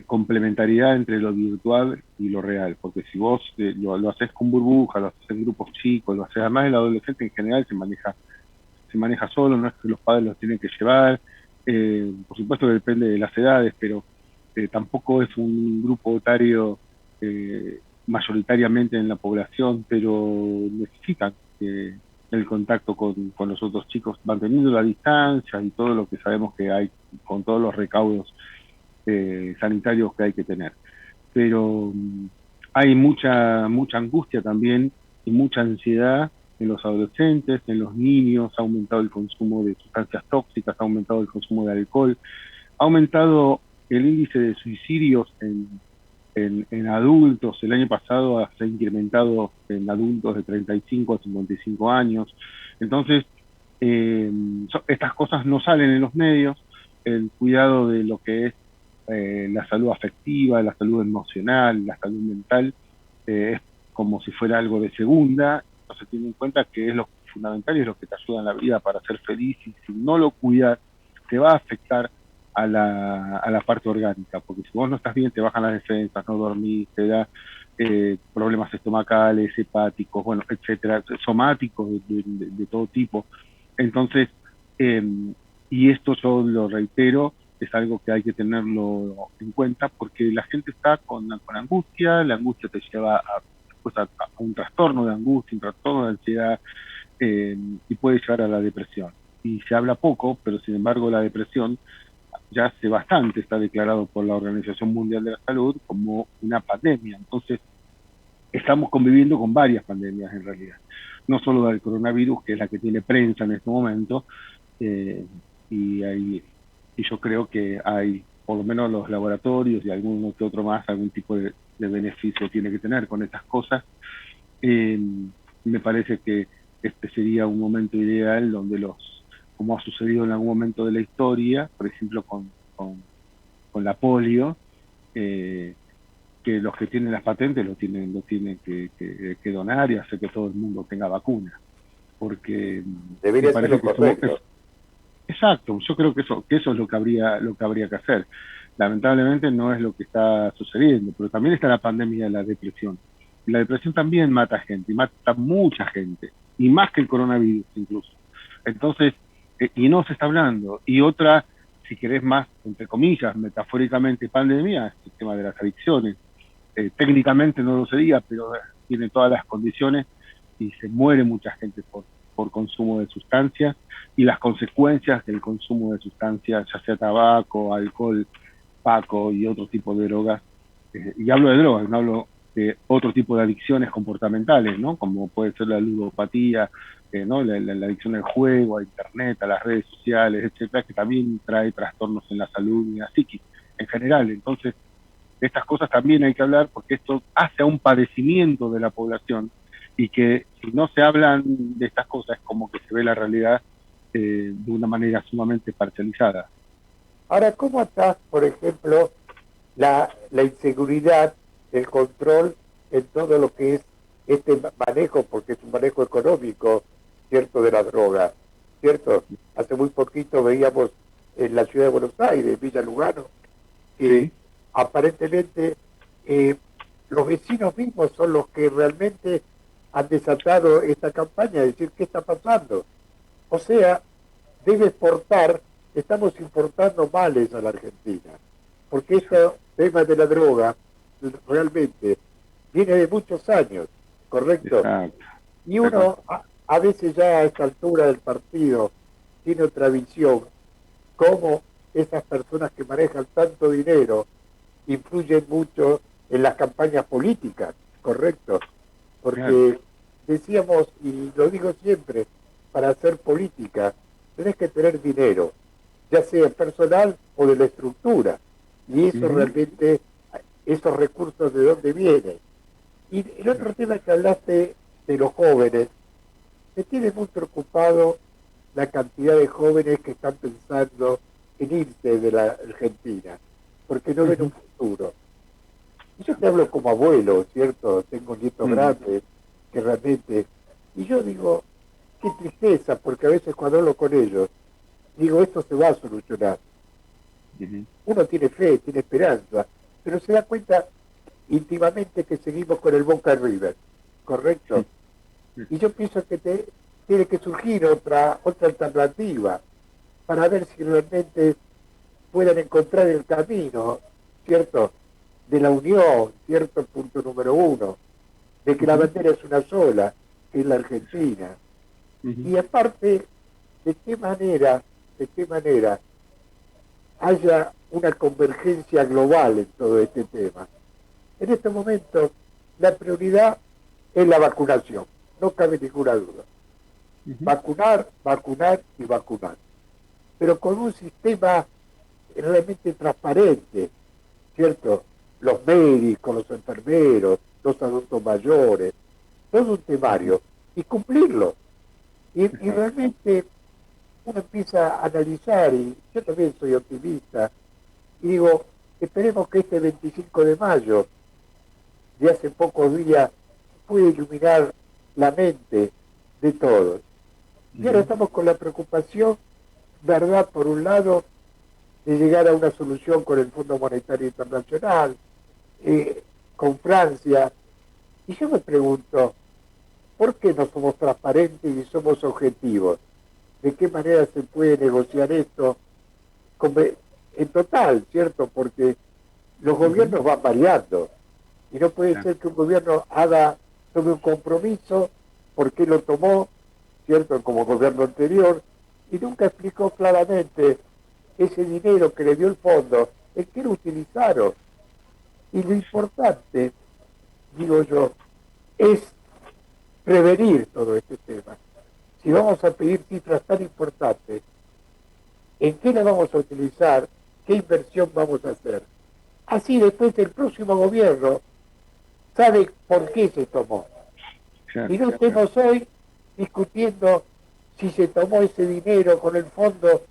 Speaker 8: complementariedad entre lo virtual y lo real, porque si vos lo haces con burbujas, lo haces en grupos chicos, lo haces, además el adolescente en general se maneja solo, no es que los padres los tienen que llevar, por supuesto que depende de las edades, pero tampoco es un grupo etario mayoritariamente en la población, pero necesitan el contacto con los otros chicos, manteniendo la distancia y todo lo que sabemos que hay, con todos los recaudos sanitarios que hay que tener. Pero hay mucha angustia también y mucha ansiedad en los adolescentes, en los niños. Ha aumentado el consumo de sustancias tóxicas, ha aumentado el consumo de alcohol, ha aumentado el índice de suicidios en adultos. El año pasado se ha incrementado en adultos de 35 a 55 años. Entonces, estas cosas no salen en los medios. El cuidado de lo que es la salud afectiva, la salud emocional, la salud mental, es como si fuera algo de segunda. No se tiene en cuenta que es lo fundamental y es lo que te ayuda en la vida para ser feliz, y si no lo cuidas, te va a afectar a la parte orgánica, porque si vos no estás bien, te bajan las defensas, no dormís, te da problemas estomacales, hepáticos, bueno, etcétera, somáticos de todo tipo. Entonces, y esto yo lo reitero, es algo que hay que tenerlo en cuenta, porque la gente está con angustia, la angustia te lleva a un trastorno de angustia, un trastorno de ansiedad, y puede llevar a la depresión. Y se habla poco, pero sin embargo la depresión ya hace bastante está declarado por la Organización Mundial de la Salud como una pandemia. Entonces, estamos conviviendo con varias pandemias en realidad. No solo del coronavirus, que es la que tiene prensa en este momento, y yo creo que hay, por lo menos los laboratorios y alguno que otro más, algún tipo de beneficio tiene que tener con estas cosas. me parece que este sería un momento ideal donde como ha sucedido en algún momento de la historia, por ejemplo con la polio, que los que tienen las patentes lo tienen que donar y hacer que todo el mundo tenga vacuna, porque
Speaker 3: Debería
Speaker 8: me
Speaker 3: ser
Speaker 8: parece
Speaker 3: lo
Speaker 8: que
Speaker 3: correcto.
Speaker 8: exacto, yo creo que eso es lo que habría que hacer. Lamentablemente no es lo que está sucediendo, pero también está la pandemia de la depresión. Y la depresión también mata gente, y mata mucha gente, y más que el coronavirus incluso. Entonces, y no se está hablando. Y otra, si querés más, entre comillas, metafóricamente, pandemia, es el tema de las adicciones. Técnicamente no lo sería, pero tiene todas las condiciones y se muere mucha gente por consumo de sustancias y las consecuencias del consumo de sustancias, ya sea tabaco, alcohol, paco y otro tipo de drogas. Y hablo de drogas, no hablo de otro tipo de adicciones comportamentales, ¿no? Como puede ser la ludopatía, ¿no? La adicción al juego, a internet, a las redes sociales, etcétera, que también trae trastornos en la salud y la psiquis en general. Entonces, de estas cosas también hay que hablar porque esto hace a un padecimiento de la población y que si no se hablan de estas cosas es como que se ve la realidad de una manera sumamente parcializada.
Speaker 3: Ahora, ¿cómo atás, por ejemplo, la inseguridad, el control en todo lo que es este manejo, porque es un manejo económico, ¿cierto?, de la droga, ¿cierto? Hace muy poquito veíamos en la ciudad de Buenos Aires, Villa Lugano, que
Speaker 8: Sí.
Speaker 3: aparentemente los vecinos mismos son los que realmente han desatado esta campaña, de decir, ¿qué está pasando? O sea, debe exportar, estamos importando males a la Argentina, porque este tema de la droga realmente viene de muchos años, ¿correcto?
Speaker 8: Exacto.
Speaker 3: Y uno a veces ya a esta altura del partido tiene otra visión, cómo esas personas que manejan tanto dinero influyen mucho en las campañas políticas, ¿correcto? Porque decíamos, y lo digo siempre, para hacer política tenés que tener dinero, ya sea personal o de la estructura, y eso realmente, esos recursos de dónde vienen. Y el otro tema que hablaste de los jóvenes, me tiene muy preocupado la cantidad de jóvenes que están pensando en irse de la Argentina, porque no ven un futuro. Y yo te hablo como abuelo, ¿cierto? Tengo nietos grandes que realmente... Y yo digo, qué tristeza, porque a veces cuando hablo con ellos, digo, esto se va a solucionar. Uno tiene fe, tiene esperanza, pero se da cuenta íntimamente que seguimos con el Boca River, ¿correcto? Y yo pienso que tiene que surgir otra alternativa para ver si realmente puedan encontrar el camino, ¿cierto?, de la unión, ¿cierto?, punto número uno, de que la bandera es una sola, que es la Argentina. Y aparte, de qué manera haya una convergencia global en todo este tema. En este momento, la prioridad es la vacunación, no cabe ninguna duda. Vacunar, vacunar y vacunar. Pero con un sistema realmente transparente, ¿cierto? Los médicos, los enfermeros, los adultos mayores, todo un temario, y cumplirlo. Y realmente uno empieza a analizar, y yo también soy optimista, y digo, esperemos que este 25 de mayo, de hace pocos días, pueda iluminar la mente de todos. Y ahora estamos con la preocupación, verdad, por un lado, de llegar a una solución con el Fondo Monetario Internacional, con Francia. Y yo me pregunto, ¿por qué no somos transparentes y somos objetivos? ¿De qué manera se puede negociar esto en total, ¿cierto? Porque los gobiernos van variando. Y no puede ser que un gobierno tome un compromiso, porque lo tomó, ¿cierto?, como gobierno anterior, y nunca explicó claramente ese dinero que le dio el fondo, en qué lo utilizaron. Y lo importante, digo yo, es prevenir todo este tema. Si vamos a pedir cifras tan importantes, ¿en qué la vamos a utilizar? ¿Qué inversión vamos a hacer? Así después el próximo gobierno sabe por qué se tomó.
Speaker 8: Claro.
Speaker 3: Y no estemos hoy discutiendo si se tomó ese dinero con el fondo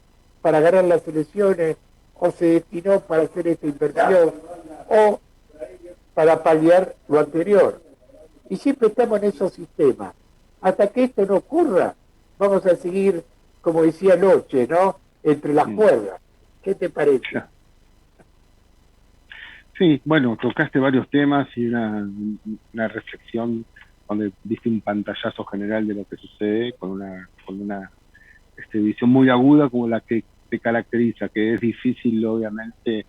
Speaker 3: para ganar las elecciones o se destinó para hacer esta inversión o para paliar lo anterior. Y siempre estamos en esos sistemas. Hasta que esto no ocurra, vamos a seguir, como decía anoche, ¿no? Entre las cuerdas. ¿Qué te parece?
Speaker 8: Sí, bueno, tocaste varios temas y una reflexión donde diste un pantallazo general de lo que sucede con una visión muy aguda como la que te caracteriza, que es difícil obviamente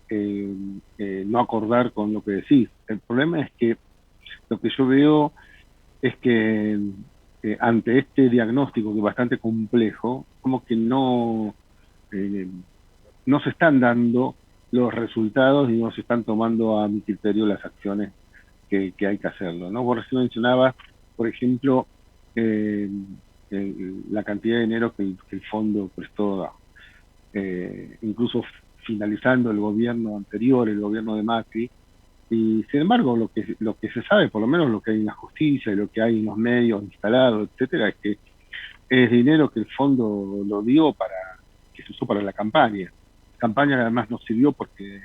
Speaker 8: no acordar con lo que decís. El problema es que lo que yo veo es que ante este diagnóstico que es bastante complejo, como que no se están dando los resultados y no se están tomando a mi criterio las acciones que hay que hacerlo, ¿no? Vos recién mencionabas, por ejemplo, la cantidad de dinero que el fondo prestó, incluso finalizando el gobierno anterior, el gobierno de Macri, y sin embargo lo que se sabe, por lo menos lo que hay en la justicia y lo que hay en los medios instalados, etcétera, es que es dinero que el fondo lo dio que se usó para la campaña que además no sirvió porque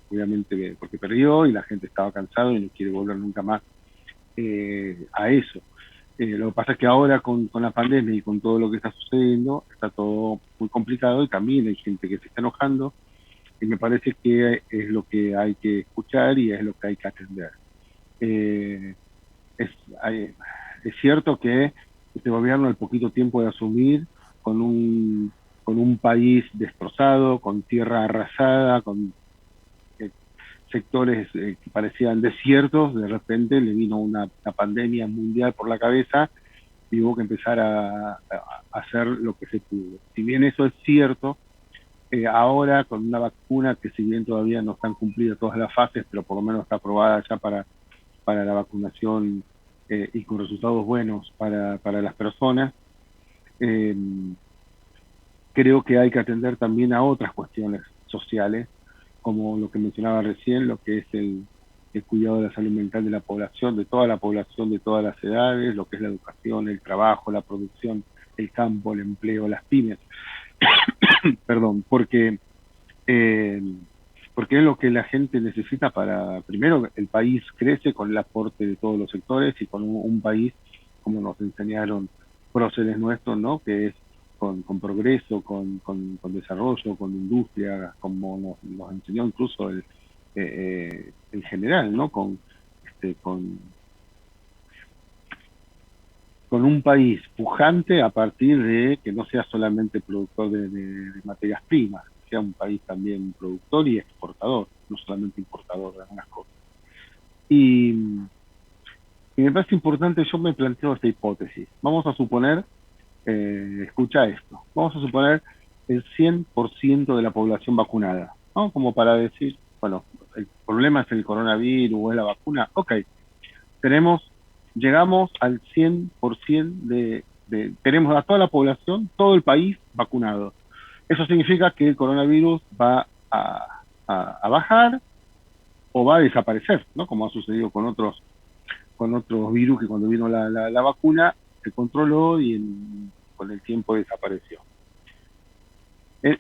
Speaker 8: obviamente porque perdió y la gente estaba cansado y no quiere volver nunca más a eso. Lo que pasa es que ahora con la pandemia y con todo lo que está sucediendo, está todo muy complicado y también hay gente que se está enojando y me parece que es lo que hay que escuchar y es lo que hay que atender. Es cierto que este gobierno al poquito tiempo de asumir con un país destrozado, con tierra arrasada, con sectores que parecían desiertos, de repente le vino una pandemia mundial por la cabeza y hubo que empezar a hacer lo que se pudo. Si bien eso es cierto, ahora con una vacuna que si bien todavía no están cumplidas todas las fases, pero por lo menos está aprobada ya para la vacunación y con resultados buenos para las personas, creo que hay que atender también a otras cuestiones sociales, como lo que mencionaba recién, lo que es el cuidado de la salud mental de la población, de toda la población, de todas las edades, lo que es la educación, el trabajo, la producción, el campo, el empleo, las pymes. Perdón, porque es lo que la gente necesita para, primero, el país crece con el aporte de todos los sectores y con un país, como nos enseñaron próceres nuestros, ¿no? Que es con progreso, con desarrollo, con industria, como nos enseñó incluso el general, ¿no? Con un país pujante a partir de que no sea solamente productor de materias primas, sea un país también productor y exportador, no solamente importador de algunas cosas. Y me parece importante, yo me planteo esta hipótesis. Vamos a suponer, escucha esto, vamos a suponer el 100% de la población vacunada, ¿no? Como para decir, bueno, el problema es el coronavirus o es la vacuna, ok, llegamos al 100% tenemos a toda la población, todo el país vacunado. Eso significa que el coronavirus va a bajar o va a desaparecer, ¿no? Como ha sucedido con otros virus que cuando vino la vacuna se controló y con el tiempo desapareció.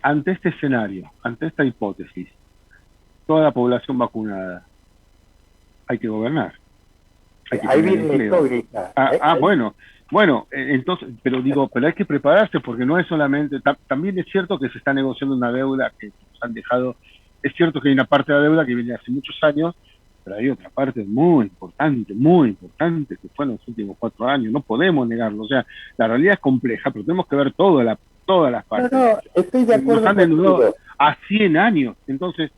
Speaker 8: Ante este escenario, ante esta hipótesis, toda la población vacunada, hay que gobernar.
Speaker 3: Ahí viene la incógnita.
Speaker 8: Bueno, entonces, pero hay que prepararse porque no es solamente, también es cierto que se está negociando una deuda que nos han dejado, es cierto que hay una parte de la deuda que viene hace muchos años, pero hay otra parte muy importante, que fue en los últimos 4 años, no podemos negarlo, o sea, la realidad es compleja, pero tenemos que ver todas las partes.
Speaker 3: No, estoy de acuerdo.
Speaker 8: Nos han endeudado a 100 años, entonces,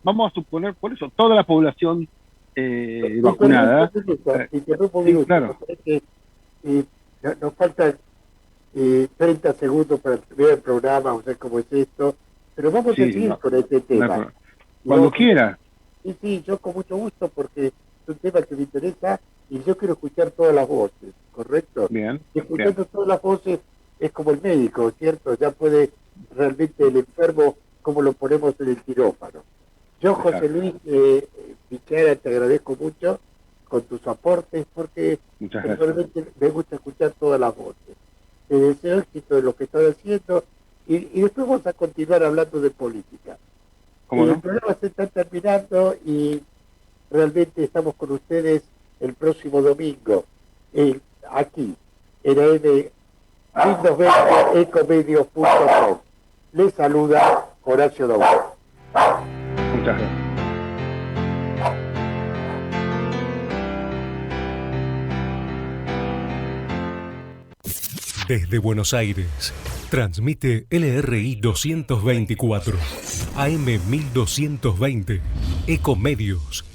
Speaker 8: vamos a suponer, por eso, toda la población vacunada.
Speaker 3: Sí, claro. Nos faltan 30 segundos para terminar el programa, vamos a ver cómo es esto, pero vamos a seguir con este tema.
Speaker 8: Cuando quiera.
Speaker 3: Sí, yo con mucho gusto, porque es un tema que me interesa y yo quiero escuchar todas las voces, ¿correcto?
Speaker 8: Bien.
Speaker 3: Y escuchando todas las voces es como el médico, ¿cierto? Ya puede realmente el enfermo, como lo ponemos en el quirófano. Yo, José Luis Pichara, te agradezco mucho, con tus aportes, porque
Speaker 8: Muchas gracias.
Speaker 3: personalmente me gusta escuchar todas las voces. Te deseo éxito de lo que estás haciendo y después vamos a continuar hablando de política.
Speaker 8: ¿Cómo no?
Speaker 3: El programa se está terminando y realmente estamos con ustedes el próximo domingo, aquí, en ecomedios.com. Les saluda Horacio Daúl.
Speaker 8: Muchas gracias.
Speaker 5: Desde Buenos Aires, transmite LRI 224, AM 1220, Ecomedios.